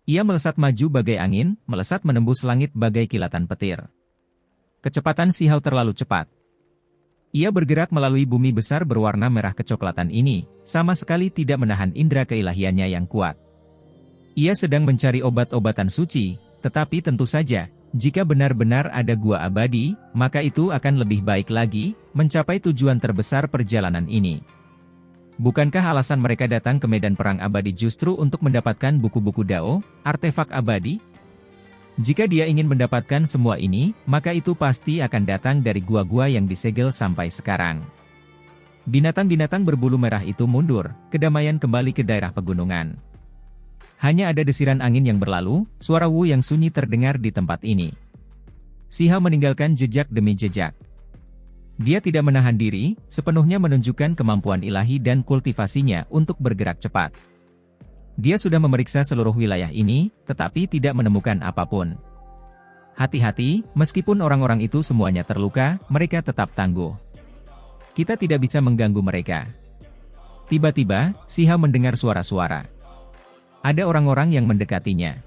Ia melesat maju bagai angin, melesat menembus langit bagai kilatan petir. Kecepatan Si Hao terlalu cepat. Ia bergerak melalui bumi besar berwarna merah kecoklatan ini, sama sekali tidak menahan indera keilahiannya yang kuat. Ia sedang mencari obat-obatan suci, tetapi tentu saja, jika benar-benar ada gua abadi, maka itu akan lebih baik lagi, mencapai tujuan terbesar perjalanan ini. Bukankah alasan mereka datang ke medan perang abadi justru untuk mendapatkan buku-buku Dao, artefak abadi? Jika dia ingin mendapatkan semua ini, maka itu pasti akan datang dari gua-gua yang disegel sampai sekarang. Binatang-binatang berbulu merah itu mundur, kedamaian kembali ke daerah pegunungan. Hanya ada desiran angin yang berlalu, suara Wu yang sunyi terdengar di tempat ini. Si Hao meninggalkan jejak demi jejak. Dia tidak menahan diri, sepenuhnya menunjukkan kemampuan ilahi dan kultivasinya untuk bergerak cepat. Dia sudah memeriksa seluruh wilayah ini, tetapi tidak menemukan apapun. Hati-hati, meskipun orang-orang itu semuanya terluka, mereka tetap tangguh. Kita tidak bisa mengganggu mereka. Tiba-tiba, Si Hao mendengar suara-suara. Ada orang-orang yang mendekatinya.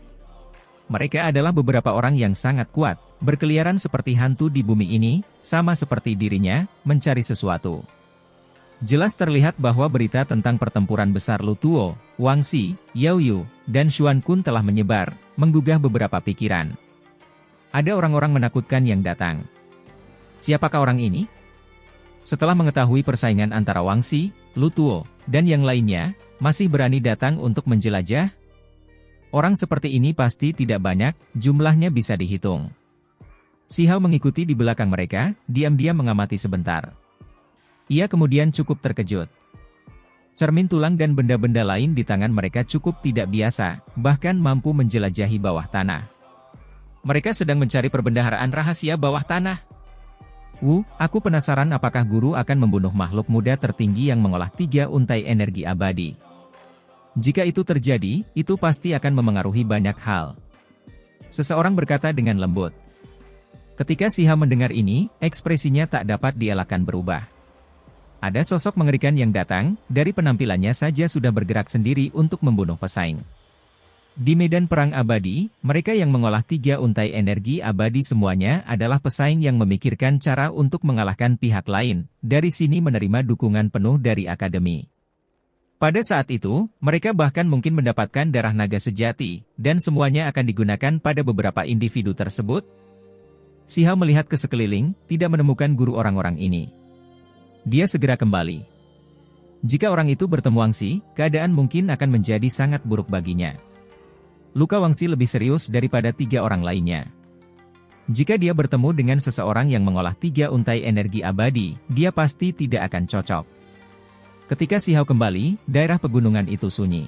Mereka adalah beberapa orang yang sangat kuat, berkeliaran seperti hantu di bumi ini, sama seperti dirinya, mencari sesuatu. Jelas terlihat bahwa berita tentang pertempuran besar Lu Tuo, Wang Xi, Yao Yu, dan Xuan Kun telah menyebar, menggugah beberapa pikiran. Ada orang-orang menakutkan yang datang. Siapakah orang ini? Setelah mengetahui persaingan antara Wang Xi, Lu Tuo, dan yang lainnya, masih berani datang untuk menjelajah? Orang seperti ini pasti tidak banyak, jumlahnya bisa dihitung. Si Hao mengikuti di belakang mereka, diam-diam mengamati sebentar. Ia kemudian cukup terkejut. Cermin tulang dan benda-benda lain di tangan mereka cukup tidak biasa, bahkan mampu menjelajahi bawah tanah. Mereka sedang mencari perbendaharaan rahasia bawah tanah. Wu, aku penasaran apakah guru akan membunuh makhluk muda tertinggi yang mengolah 3 untai energi abadi. Jika itu terjadi, itu pasti akan memengaruhi banyak hal. Seseorang berkata dengan lembut. Ketika Si Hao mendengar ini, ekspresinya tak dapat dielakkan berubah. Ada sosok mengerikan yang datang, dari penampilannya saja sudah bergerak sendiri untuk membunuh pesaing. Di medan perang abadi, mereka yang mengolah 3 untai energi abadi semuanya adalah pesaing yang memikirkan cara untuk mengalahkan pihak lain, dari sini menerima dukungan penuh dari akademi. Pada saat itu, mereka bahkan mungkin mendapatkan darah naga sejati, dan semuanya akan digunakan pada beberapa individu tersebut. Si Hao melihat ke sekeliling, tidak menemukan guru orang-orang ini. Dia segera kembali. Jika orang itu bertemu Wang Xi, keadaan mungkin akan menjadi sangat buruk baginya. Luka Wang Xi lebih serius daripada 3 orang lainnya. Jika dia bertemu dengan seseorang yang mengolah 3 untai energi abadi, dia pasti tidak akan cocok. Ketika Si Hao kembali, daerah pegunungan itu sunyi.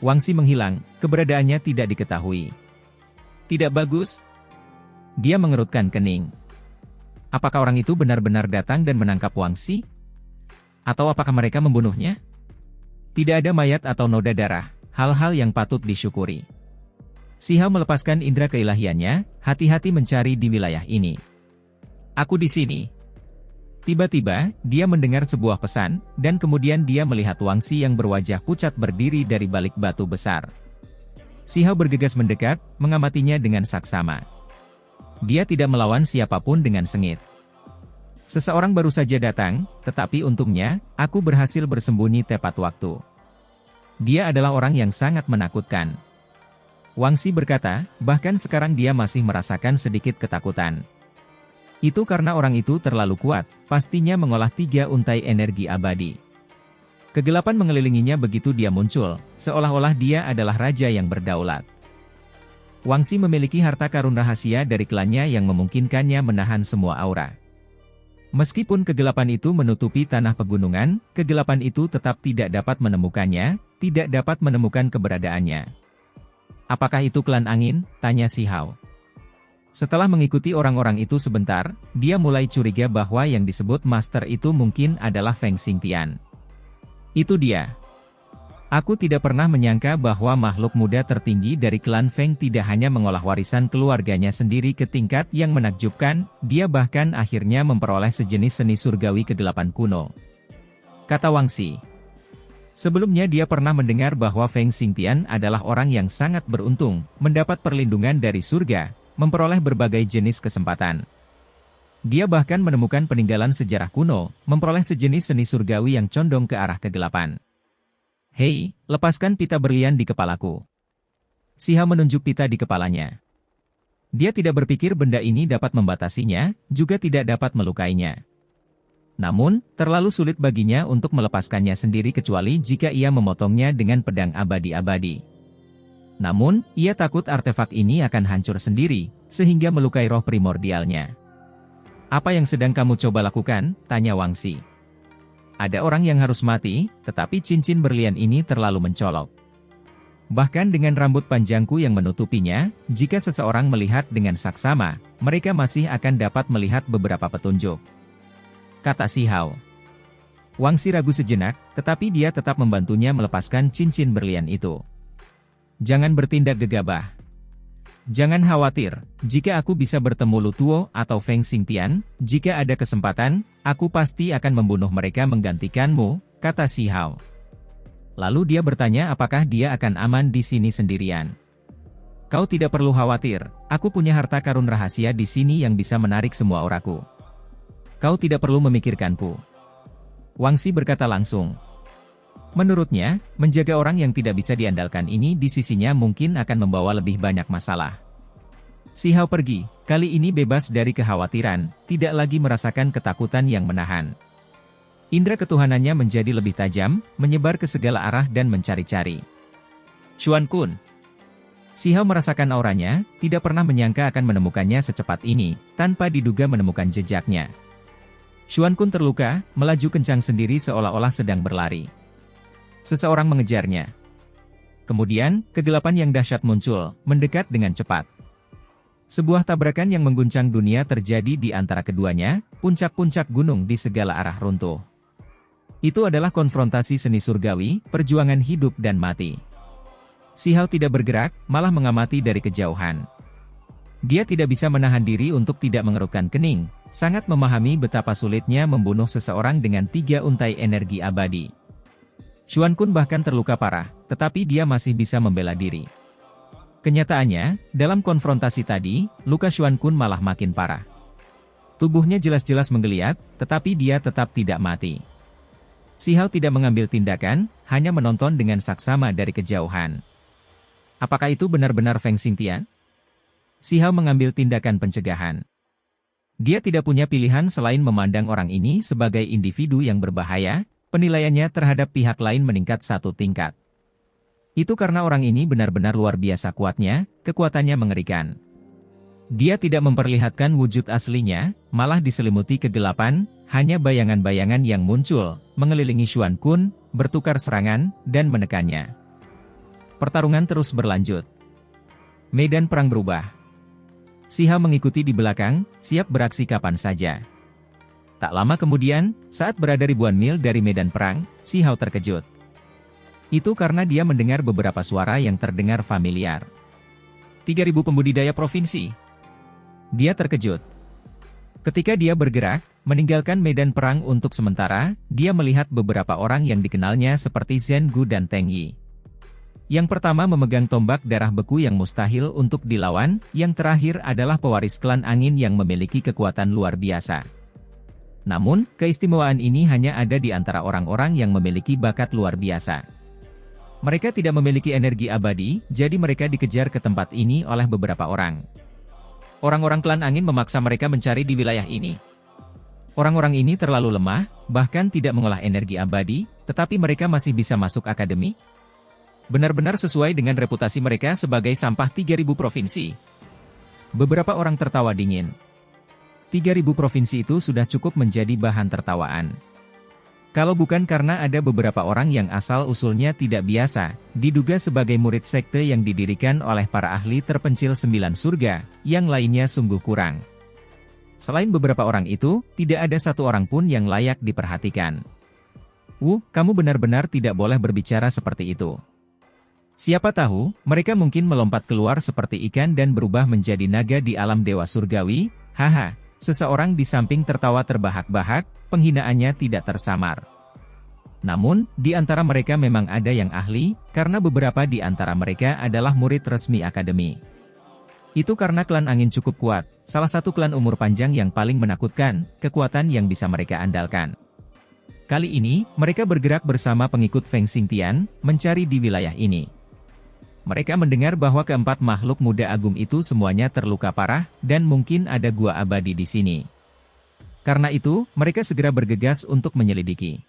Wang Xi menghilang, keberadaannya tidak diketahui. Tidak bagus. Dia mengerutkan kening. Apakah orang itu benar-benar datang dan menangkap Wang Xi? Atau apakah mereka membunuhnya? Tidak ada mayat atau noda darah, hal-hal yang patut disyukuri. Si Hao melepaskan indera keilahiannya, hati-hati mencari di wilayah ini. Aku di sini. Tiba-tiba, dia mendengar sebuah pesan, dan kemudian dia melihat Wang Xi yang berwajah pucat berdiri dari balik batu besar. Si Hao bergegas mendekat, mengamatinya dengan saksama. Dia tidak melawan siapapun dengan sengit. Seseorang baru saja datang, tetapi untungnya, aku berhasil bersembunyi tepat waktu. Dia adalah orang yang sangat menakutkan. Wang Xi berkata, bahkan sekarang dia masih merasakan sedikit ketakutan. Itu karena orang itu terlalu kuat, pastinya mengolah 3 untai energi abadi. Kegelapan mengelilinginya begitu dia muncul, seolah-olah dia adalah raja yang berdaulat. Wang Xi memiliki harta karun rahasia dari klannya yang memungkinkannya menahan semua aura. Meskipun kegelapan itu menutupi tanah pegunungan, kegelapan itu tetap tidak dapat menemukannya, tidak dapat menemukan keberadaannya. Apakah itu klan angin? Tanya Si Hao. Setelah mengikuti orang-orang itu sebentar, dia mulai curiga bahwa yang disebut master itu mungkin adalah Feng Xingtian. Itu dia. Aku tidak pernah menyangka bahwa makhluk muda tertinggi dari klan Feng tidak hanya mengolah warisan keluarganya sendiri ke tingkat yang menakjubkan, dia bahkan akhirnya memperoleh sejenis seni surgawi kegelapan kuno. Kata Wang Xi. Sebelumnya dia pernah mendengar bahwa Feng Xingtian adalah orang yang sangat beruntung, mendapat perlindungan dari surga, memperoleh berbagai jenis kesempatan. Dia bahkan menemukan peninggalan sejarah kuno, memperoleh sejenis seni surgawi yang condong ke arah kegelapan. Hei, lepaskan pita berlian di kepalaku. Si Hao menunjuk pita di kepalanya. Dia tidak berpikir benda ini dapat membatasinya, juga tidak dapat melukainya. Namun, terlalu sulit baginya untuk melepaskannya sendiri kecuali jika ia memotongnya dengan pedang abadi-abadi. Namun, ia takut artefak ini akan hancur sendiri, sehingga melukai roh primordialnya. Apa yang sedang kamu coba lakukan? Tanya Wangxi. Ada orang yang harus mati, tetapi cincin berlian ini terlalu mencolok. Bahkan dengan rambut panjangku yang menutupinya, jika seseorang melihat dengan saksama, mereka masih akan dapat melihat beberapa petunjuk. Kata si Hao. Wangxi ragu sejenak, tetapi dia tetap membantunya melepaskan cincin berlian itu. Jangan bertindak gegabah. Jangan khawatir, jika aku bisa bertemu Lu Tuo atau Feng Xingtian, jika ada kesempatan, aku pasti akan membunuh mereka menggantikanmu, kata si Hao. Lalu dia bertanya apakah dia akan aman di sini sendirian. Kau tidak perlu khawatir, aku punya harta karun rahasia di sini yang bisa menarik semua auraku. Kau tidak perlu memikirkanku. Wangxi berkata langsung. Menurutnya, menjaga orang yang tidak bisa diandalkan ini di sisinya mungkin akan membawa lebih banyak masalah. Si Hao pergi, kali ini bebas dari kekhawatiran, tidak lagi merasakan ketakutan yang menahan. Indra ketuhanannya menjadi lebih tajam, menyebar ke segala arah dan mencari-cari. Xuan Kun. Si Hao merasakan auranya, tidak pernah menyangka akan menemukannya secepat ini, tanpa diduga menemukan jejaknya. Xuan Kun terluka, melaju kencang sendiri seolah-olah sedang berlari. Seseorang mengejarnya. Kemudian, kegelapan yang dahsyat muncul, mendekat dengan cepat. Sebuah tabrakan yang mengguncang dunia terjadi di antara keduanya, puncak-puncak gunung di segala arah runtuh. Itu adalah konfrontasi seni surgawi, perjuangan hidup dan mati. Si Hao tidak bergerak, malah mengamati dari kejauhan. Dia tidak bisa menahan diri untuk tidak mengerutkan kening, sangat memahami betapa sulitnya membunuh seseorang dengan 3 untai energi abadi. Xuan Kun bahkan terluka parah, tetapi dia masih bisa membela diri. Kenyataannya, dalam konfrontasi tadi, luka Xuan Kun malah makin parah. Tubuhnya jelas-jelas menggeliat, tetapi dia tetap tidak mati. Si Hao tidak mengambil tindakan, hanya menonton dengan saksama dari kejauhan. Apakah itu benar-benar Feng Xingtian? Si Hao mengambil tindakan pencegahan. Dia tidak punya pilihan selain memandang orang ini sebagai individu yang berbahaya, penilaiannya terhadap pihak lain meningkat 1 tingkat. Itu karena orang ini benar-benar luar biasa kuatnya, kekuatannya mengerikan. Dia tidak memperlihatkan wujud aslinya, malah diselimuti kegelapan, hanya bayangan-bayangan yang muncul, mengelilingi Xuan Kun, bertukar serangan, dan menekannya. Pertarungan terus berlanjut. Medan perang berubah. Si Hao mengikuti di belakang, siap beraksi kapan saja. Tak lama kemudian, saat berada ribuan mil dari medan perang, si Hao terkejut. Itu karena dia mendengar beberapa suara yang terdengar familiar. 3.000 pembudidaya provinsi. Dia terkejut. Ketika dia bergerak, meninggalkan medan perang untuk sementara, dia melihat beberapa orang yang dikenalnya seperti Zhen Gu dan Teng Yi. Yang pertama memegang tombak darah beku yang mustahil untuk dilawan, yang terakhir adalah pewaris klan angin yang memiliki kekuatan luar biasa. Namun, keistimewaan ini hanya ada di antara orang-orang yang memiliki bakat luar biasa. Mereka tidak memiliki energi abadi, jadi mereka dikejar ke tempat ini oleh beberapa orang. Orang-orang klan angin memaksa mereka mencari di wilayah ini. Orang-orang ini terlalu lemah, bahkan tidak mengolah energi abadi, tetapi mereka masih bisa masuk akademi. Benar-benar sesuai dengan reputasi mereka sebagai sampah 3.000 provinsi. Beberapa orang tertawa dingin. 3.000 provinsi itu sudah cukup menjadi bahan tertawaan. Kalau bukan karena ada beberapa orang yang asal-usulnya tidak biasa, diduga sebagai murid sekte yang didirikan oleh para ahli terpencil 9 surga, yang lainnya sungguh kurang. Selain beberapa orang itu, tidak ada satu orang pun yang layak diperhatikan. Kamu benar-benar tidak boleh berbicara seperti itu. Siapa tahu, mereka mungkin melompat keluar seperti ikan dan berubah menjadi naga di alam dewa surgawi, haha. Seseorang di samping tertawa terbahak-bahak, penghinaannya tidak tersamar. Namun, di antara mereka memang ada yang ahli, karena beberapa di antara mereka adalah murid resmi akademi. Itu karena klan angin cukup kuat, salah satu klan umur panjang yang paling menakutkan, kekuatan yang bisa mereka andalkan. Kali ini, mereka bergerak bersama pengikut Feng Xingtian, mencari di wilayah ini. Mereka mendengar bahwa keempat makhluk muda agung itu semuanya terluka parah, dan mungkin ada gua abadi di sini. Karena itu, mereka segera bergegas untuk menyelidiki.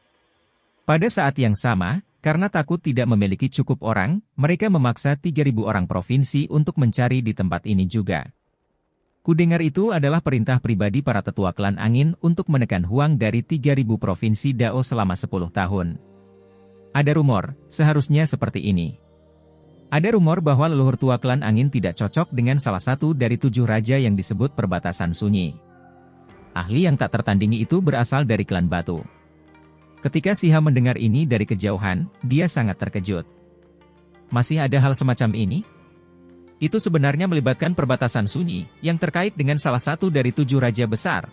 Pada saat yang sama, karena takut tidak memiliki cukup orang, mereka memaksa 3.000 orang provinsi untuk mencari di tempat ini juga. Kudengar itu adalah perintah pribadi para tetua klan angin untuk menekan Huang dari 3.000 provinsi Dao selama 10 tahun. Ada rumor, seharusnya seperti ini. Ada rumor bahwa leluhur tua klan angin tidak cocok dengan salah satu dari 7 raja yang disebut perbatasan sunyi. Ahli yang tak tertandingi itu berasal dari klan batu. Ketika Siha mendengar ini dari kejauhan, dia sangat terkejut. Masih ada hal semacam ini? Itu sebenarnya melibatkan perbatasan sunyi, yang terkait dengan salah satu dari 7 raja besar.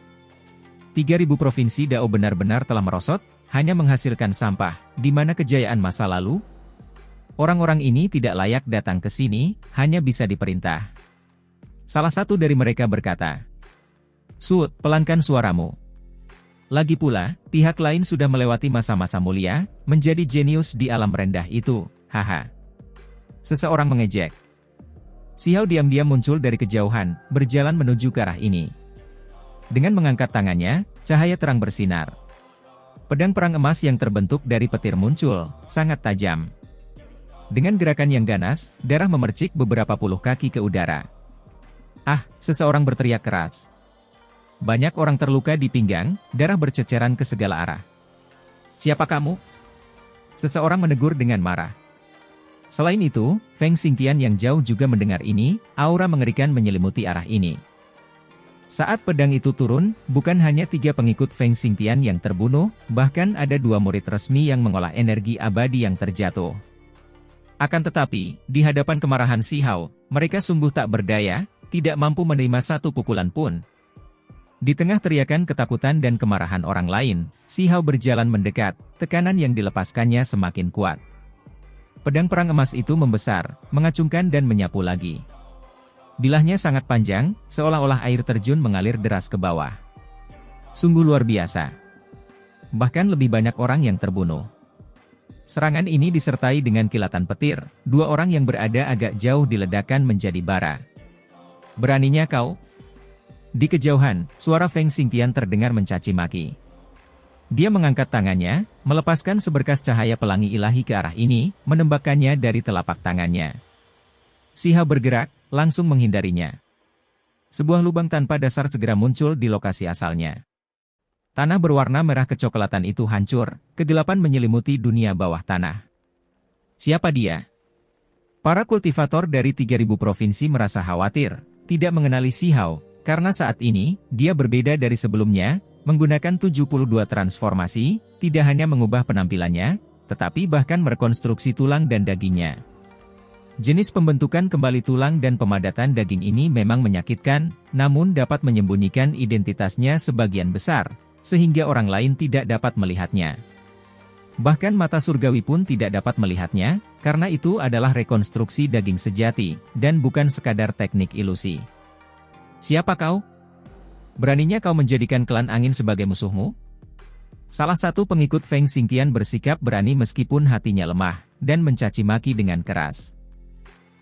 3.000 provinsi Dao benar-benar telah merosot, hanya menghasilkan sampah, di mana kejayaan masa lalu? Orang-orang ini tidak layak datang ke sini, hanya bisa diperintah. Salah satu dari mereka berkata, "Sud, pelankan suaramu. Lagi pula, pihak lain sudah melewati masa-masa mulia, menjadi jenius di alam rendah itu, haha." Seseorang mengejek. Xiao diam-diam muncul dari kejauhan, berjalan menuju ke arah ini. Dengan mengangkat tangannya, cahaya terang bersinar. Pedang perang emas yang terbentuk dari petir muncul, sangat tajam. Dengan gerakan yang ganas, darah memercik beberapa puluh kaki ke udara. "Ah!" seseorang berteriak keras. Banyak orang terluka di pinggang, darah berceceran ke segala arah. "Siapa kamu?" Seseorang menegur dengan marah. Selain itu, Feng Xingtian yang jauh juga mendengar ini, aura mengerikan menyelimuti arah ini. Saat pedang itu turun, bukan hanya 3 pengikut Feng Xingtian yang terbunuh, bahkan ada 2 murid resmi yang mengolah energi abadi yang terjatuh. Akan tetapi, di hadapan kemarahan Xiao, mereka sungguh tak berdaya, tidak mampu menerima satu pukulan pun. Di tengah teriakan ketakutan dan kemarahan orang lain, Xiao berjalan mendekat, tekanan yang dilepaskannya semakin kuat. Pedang perang emas itu membesar, mengacungkan dan menyapu lagi. Bilahnya sangat panjang, seolah-olah air terjun mengalir deras ke bawah. Sungguh luar biasa. Bahkan lebih banyak orang yang terbunuh. Serangan ini disertai dengan kilatan petir, 2 orang yang berada agak jauh diledakkan menjadi bara. "Beraninya kau?" Di kejauhan, suara Feng Xingtian terdengar mencaci maki. Dia mengangkat tangannya, melepaskan seberkas cahaya pelangi ilahi ke arah ini, menembakkannya dari telapak tangannya. Siha bergerak, langsung menghindarinya. Sebuah lubang tanpa dasar segera muncul di lokasi asalnya. Tanah berwarna merah kecoklatan itu hancur, kegelapan menyelimuti dunia bawah tanah. Siapa dia? Para kultivator dari 3.000 provinsi merasa khawatir, tidak mengenali Xiao. Karena saat ini, dia berbeda dari sebelumnya, menggunakan 72 transformasi, tidak hanya mengubah penampilannya, tetapi bahkan merekonstruksi tulang dan dagingnya. Jenis pembentukan kembali tulang dan pemadatan daging ini memang menyakitkan, namun dapat menyembunyikan identitasnya sebagian besar, sehingga orang lain tidak dapat melihatnya. Bahkan mata surgawi pun tidak dapat melihatnya, karena itu adalah rekonstruksi daging sejati, dan bukan sekadar teknik ilusi. "Siapa kau? Beraninya kau menjadikan klan angin sebagai musuhmu?" Salah satu pengikut Feng Xingtian bersikap berani meskipun hatinya lemah, dan mencaci maki dengan keras.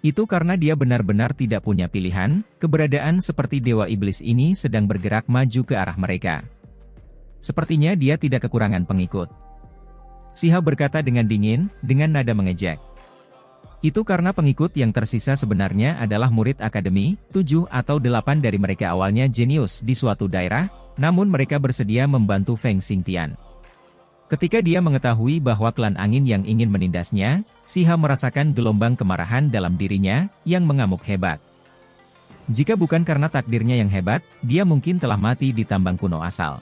Itu karena dia benar-benar tidak punya pilihan, keberadaan seperti Dewa Iblis ini sedang bergerak maju ke arah mereka. Sepertinya dia tidak kekurangan pengikut. Siha berkata dengan dingin, dengan nada mengejek. Itu karena pengikut yang tersisa sebenarnya adalah murid akademi, 7 atau 8 dari mereka awalnya jenius di suatu daerah, namun mereka bersedia membantu Feng Xingtian. Ketika dia mengetahui bahwa klan angin yang ingin menindasnya, Siha merasakan gelombang kemarahan dalam dirinya, yang mengamuk hebat. Jika bukan karena takdirnya yang hebat, dia mungkin telah mati di tambang kuno asal.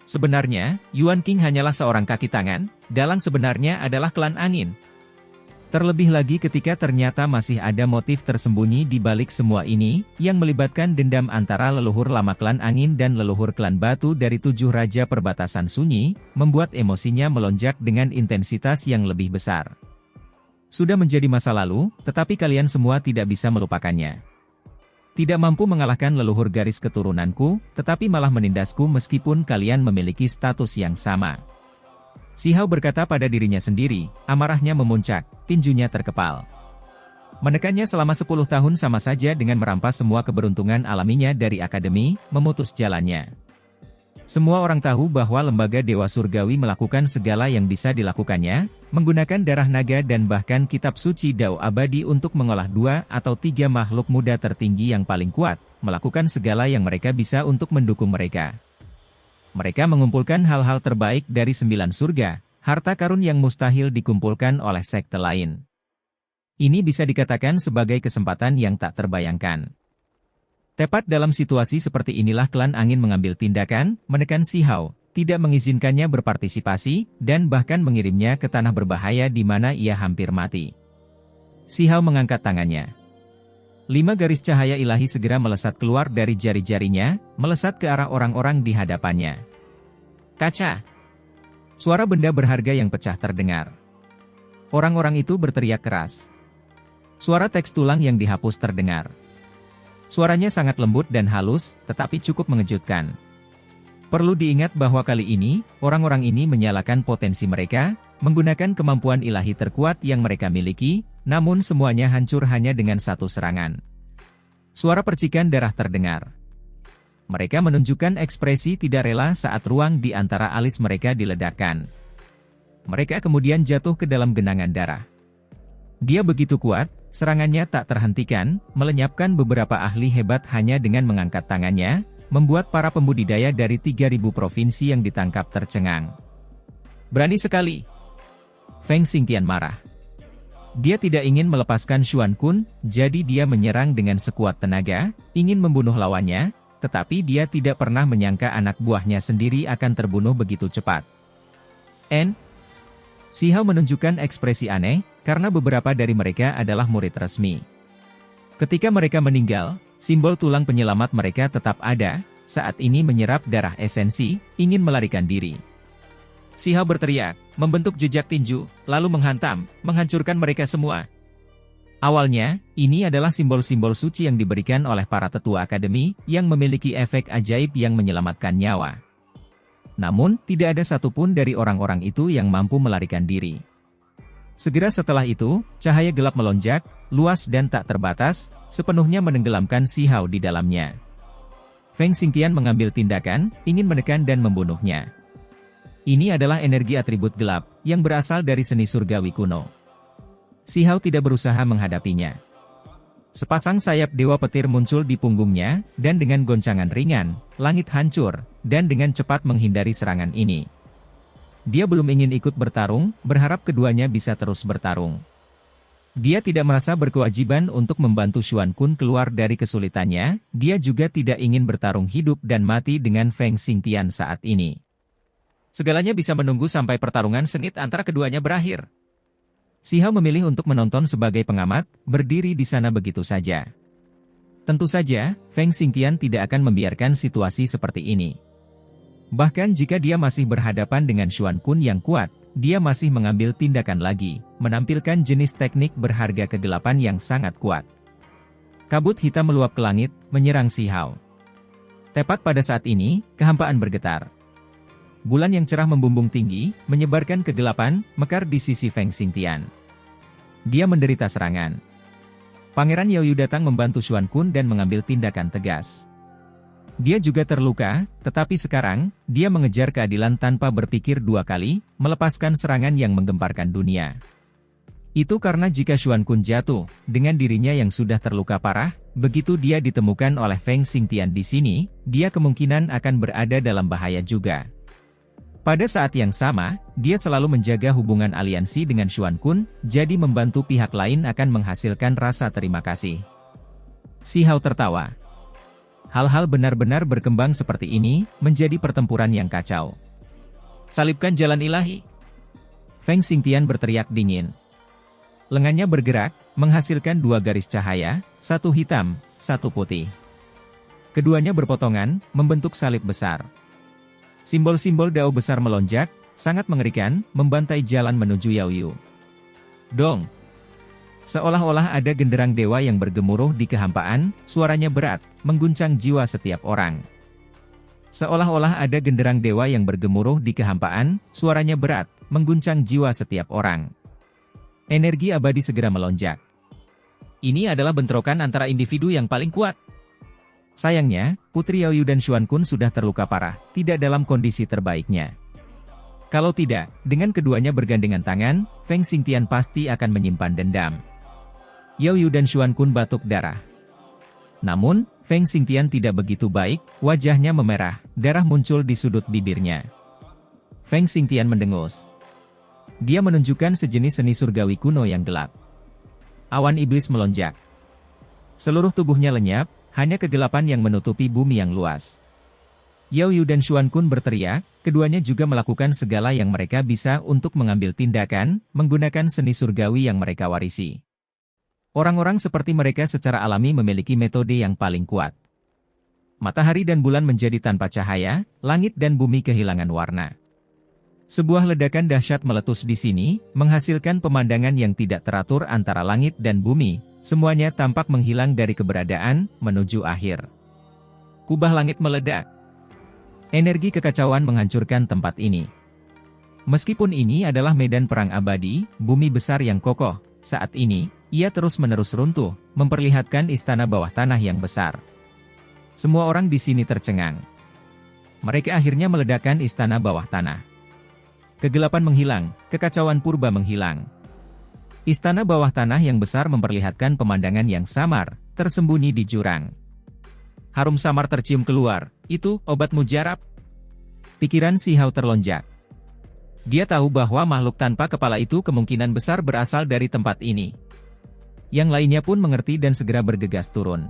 Sebenarnya, Yuan King hanyalah seorang kaki tangan, dalang sebenarnya adalah klan angin. Terlebih lagi ketika ternyata masih ada motif tersembunyi di balik semua ini, yang melibatkan dendam antara leluhur lama klan angin dan leluhur klan batu dari 7 raja perbatasan sunyi, membuat emosinya melonjak dengan intensitas yang lebih besar. Sudah menjadi masa lalu, tetapi kalian semua tidak bisa melupakannya. Tidak mampu mengalahkan leluhur garis keturunanku, tetapi malah menindasku meskipun kalian memiliki status yang sama. Si Hao berkata pada dirinya sendiri, amarahnya memuncak, tinjunya terkepal. Menekannya selama 10 tahun sama saja dengan merampas semua keberuntungan alaminya dari akademi, memutus jalannya. Semua orang tahu bahwa lembaga Dewa Surgawi melakukan segala yang bisa dilakukannya, menggunakan darah naga dan bahkan kitab suci Dao Abadi untuk mengolah 2 atau 3 makhluk muda tertinggi yang paling kuat, melakukan segala yang mereka bisa untuk mendukung mereka. Mereka mengumpulkan hal-hal terbaik dari 9 surga, harta karun yang mustahil dikumpulkan oleh sekte lain. Ini bisa dikatakan sebagai kesempatan yang tak terbayangkan. Tepat dalam situasi seperti inilah klan angin mengambil tindakan, menekan Si Hao, tidak mengizinkannya berpartisipasi, dan bahkan mengirimnya ke tanah berbahaya di mana ia hampir mati. Si Hao mengangkat tangannya. 5 garis cahaya ilahi segera melesat keluar dari jari-jarinya, melesat ke arah orang-orang di hadapannya. Kaca! Suara benda berharga yang pecah terdengar. Orang-orang itu berteriak keras. Suara teks tulang yang dihapus terdengar. Suaranya sangat lembut dan halus, tetapi cukup mengejutkan. Perlu diingat bahwa kali ini, orang-orang ini menyalakan potensi mereka, menggunakan kemampuan ilahi terkuat yang mereka miliki, namun semuanya hancur hanya dengan satu serangan. Suara percikan darah terdengar. Mereka menunjukkan ekspresi tidak rela saat ruang di antara alis mereka diledakkan. Mereka kemudian jatuh ke dalam genangan darah. Dia begitu kuat, serangannya tak terhentikan, melenyapkan beberapa ahli hebat hanya dengan mengangkat tangannya, membuat para pembudidaya dari 3.000 provinsi yang ditangkap tercengang. Berani sekali! Feng Xingtian marah. Dia tidak ingin melepaskan Xuan Kun, jadi dia menyerang dengan sekuat tenaga, ingin membunuh lawannya, tetapi dia tidak pernah menyangka anak buahnya sendiri akan terbunuh begitu cepat. Si Hao menunjukkan ekspresi aneh, karena beberapa dari mereka adalah murid resmi. Ketika mereka meninggal, simbol tulang penyelamat mereka tetap ada, saat ini menyerap darah esensi, ingin melarikan diri. Si Hao berteriak, membentuk jejak tinju, lalu menghancurkan mereka semua. Awalnya, ini adalah simbol-simbol suci yang diberikan oleh para tetua akademi, yang memiliki efek ajaib yang menyelamatkan nyawa. Namun, tidak ada satupun dari orang-orang itu yang mampu melarikan diri. Segera setelah itu, cahaya gelap melonjak, luas dan tak terbatas, sepenuhnya menenggelamkan Si Hao di dalamnya. Feng Xingtian mengambil tindakan, ingin menekan dan membunuhnya. Ini adalah energi atribut gelap, yang berasal dari seni surgawi kuno. Si Hao tidak berusaha menghadapinya. Sepasang sayap dewa petir muncul di punggungnya, dan dengan goncangan ringan, langit hancur, dan dengan cepat menghindari serangan ini. Dia belum ingin ikut bertarung, berharap keduanya bisa terus bertarung. Dia tidak merasa berkewajiban untuk membantu Xuan Kun keluar dari kesulitannya, dia juga tidak ingin bertarung hidup dan mati dengan Feng Xingtian saat ini. Segalanya bisa menunggu sampai pertarungan sengit antara keduanya berakhir. Si Hao memilih untuk menonton sebagai pengamat, berdiri di sana begitu saja. Tentu saja, Feng Xingtian tidak akan membiarkan situasi seperti ini. Bahkan jika dia masih berhadapan dengan Xuan Kun yang kuat, dia masih mengambil tindakan lagi, menampilkan jenis teknik berharga kegelapan yang sangat kuat. Kabut hitam meluap ke langit, menyerang Si Hao. Tepat pada saat ini, kehampaan bergetar. Bulan yang cerah membumbung tinggi, menyebarkan kegelapan, mekar di sisi Feng Xingtian. Dia menderita serangan. Pangeran Yaoyu datang membantu Xuan Kun dan mengambil tindakan tegas. Dia juga terluka, tetapi sekarang, dia mengejar keadilan tanpa berpikir 2 kali, melepaskan serangan yang menggemparkan dunia. Itu karena jika Xuan Kun jatuh, dengan dirinya yang sudah terluka parah, begitu dia ditemukan oleh Feng Xingtian di sini, dia kemungkinan akan berada dalam bahaya juga. Pada saat yang sama, dia selalu menjaga hubungan aliansi dengan Xuan Kun, jadi membantu pihak lain akan menghasilkan rasa terima kasih. Si Hao tertawa. Hal-hal benar-benar berkembang seperti ini, menjadi pertempuran yang kacau. Salibkan jalan ilahi. Feng Xingtian berteriak dingin. Lengannya bergerak, menghasilkan dua garis cahaya, satu hitam, satu putih. Keduanya berpotongan, membentuk salib besar. Simbol-simbol Dao besar melonjak, sangat mengerikan, membantai jalan menuju Yaoyu. Dong! Seolah-olah ada genderang dewa yang bergemuruh di kehampaan, suaranya berat, mengguncang jiwa setiap orang. Seolah-olah ada genderang dewa yang bergemuruh di kehampaan, suaranya berat, mengguncang jiwa setiap orang. Energi abadi segera melonjak. Ini adalah bentrokan antara individu yang paling kuat. Sayangnya, Putri Yaoyu dan Xuan Kun sudah terluka parah, tidak dalam kondisi terbaiknya. Kalau tidak, dengan keduanya bergandengan tangan, Feng Xingtian pasti akan menyimpan dendam. Yaoyu dan Xuan Kun batuk darah. Namun, Feng Xingtian tidak begitu baik, wajahnya memerah, darah muncul di sudut bibirnya. Feng Xingtian mendengus. Dia menunjukkan sejenis seni surgawi kuno yang gelap. Awan iblis melonjak. Seluruh tubuhnya lenyap, hanya kegelapan yang menutupi bumi yang luas. Yaoyu dan Xuan Kun berteriak, keduanya juga melakukan segala yang mereka bisa untuk mengambil tindakan, menggunakan seni surgawi yang mereka warisi. Orang-orang seperti mereka secara alami memiliki metode yang paling kuat. Matahari dan bulan menjadi tanpa cahaya, langit dan bumi kehilangan warna. Sebuah ledakan dahsyat meletus di sini, menghasilkan pemandangan yang tidak teratur antara langit dan bumi, semuanya tampak menghilang dari keberadaan, menuju akhir. Kubah langit meledak. Energi kekacauan menghancurkan tempat ini. Meskipun ini adalah medan perang abadi, bumi besar yang kokoh, saat ini, ia terus-menerus runtuh, memperlihatkan istana bawah tanah yang besar. Semua orang di sini tercengang. Mereka akhirnya meledakkan istana bawah tanah. Kegelapan menghilang, kekacauan purba menghilang. Istana bawah tanah yang besar memperlihatkan pemandangan yang samar, tersembunyi di jurang. Harum samar tercium keluar, itu obat mujarab. Pikiran Si Hao terlonjak. Dia tahu bahwa makhluk tanpa kepala itu kemungkinan besar berasal dari tempat ini. Yang lainnya pun mengerti dan segera bergegas turun.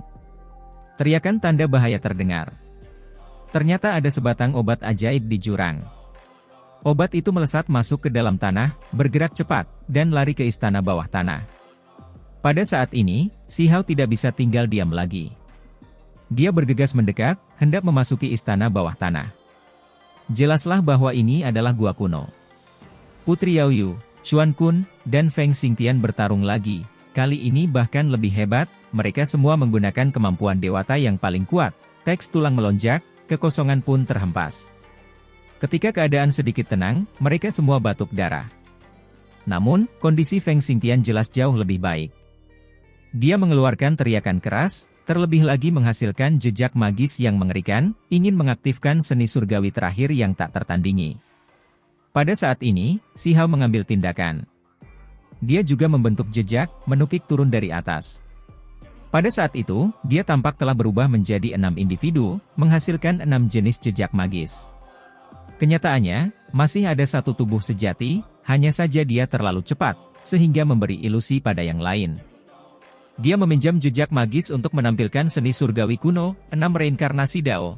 Teriakan tanda bahaya terdengar. Ternyata ada sebatang obat ajaib di jurang. Obat itu melesat masuk ke dalam tanah, bergerak cepat, dan lari ke istana bawah tanah. Pada saat ini, Si Hao tidak bisa tinggal diam lagi. Dia bergegas mendekat, hendak memasuki istana bawah tanah. Jelaslah bahwa ini adalah gua kuno. Putri Yaoyu, Xuan Kun, dan Feng Xingtian bertarung lagi. Kali ini bahkan lebih hebat, mereka semua menggunakan kemampuan dewata yang paling kuat. Teks tulang melonjak, kekosongan pun terhempas. Ketika keadaan sedikit tenang, mereka semua batuk darah. Namun, kondisi Feng Xingtian jelas jauh lebih baik. Dia mengeluarkan teriakan keras, terlebih lagi menghasilkan jejak magis yang mengerikan, ingin mengaktifkan seni surgawi terakhir yang tak tertandingi. Pada saat ini, Si Hao mengambil tindakan. Dia juga membentuk jejak, menukik turun dari atas. Pada saat itu, dia tampak telah berubah menjadi 6 individu, menghasilkan 6 jenis jejak magis. Kenyataannya, masih ada satu tubuh sejati, hanya saja dia terlalu cepat, sehingga memberi ilusi pada yang lain. Dia meminjam jejak magis untuk menampilkan seni surgawi kuno, 6 reinkarnasi Dao.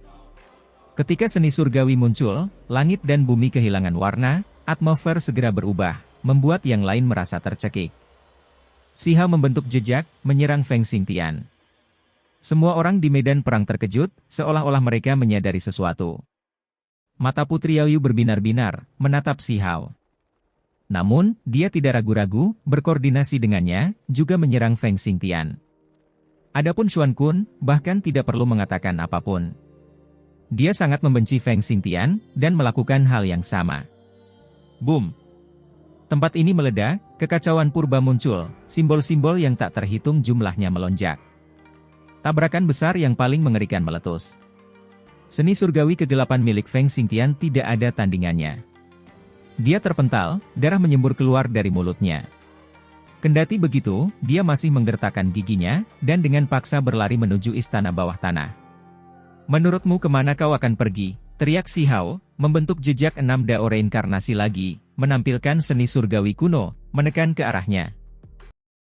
Ketika seni surgawi muncul, langit dan bumi kehilangan warna, atmosfer segera berubah, membuat yang lain merasa tercekik. Si Hao membentuk jejak, menyerang Feng Xingtian. Semua orang di medan perang terkejut, seolah-olah mereka menyadari sesuatu. Mata Putri Yaoyu berbinar-binar, menatap Si Hao. Namun, dia tidak ragu-ragu, berkoordinasi dengannya, juga menyerang Feng Xingtian. Adapun Xuan Kun, bahkan tidak perlu mengatakan apapun. Dia sangat membenci Feng Xingtian, dan melakukan hal yang sama. Boom! Tempat ini meledak, kekacauan purba muncul, simbol-simbol yang tak terhitung jumlahnya melonjak. Tabrakan besar yang paling mengerikan meletus. Seni surgawi kegelapan milik Feng Xingtian tidak ada tandingannya. Dia terpental, darah menyembur keluar dari mulutnya. Kendati begitu, dia masih menggertakkan giginya, dan dengan paksa berlari menuju istana bawah tanah. Menurutmu kemana kau akan pergi? Teriak Si Hao, membentuk jejak 6 Dao reinkarnasi lagi, menampilkan seni surgawi kuno, menekan ke arahnya.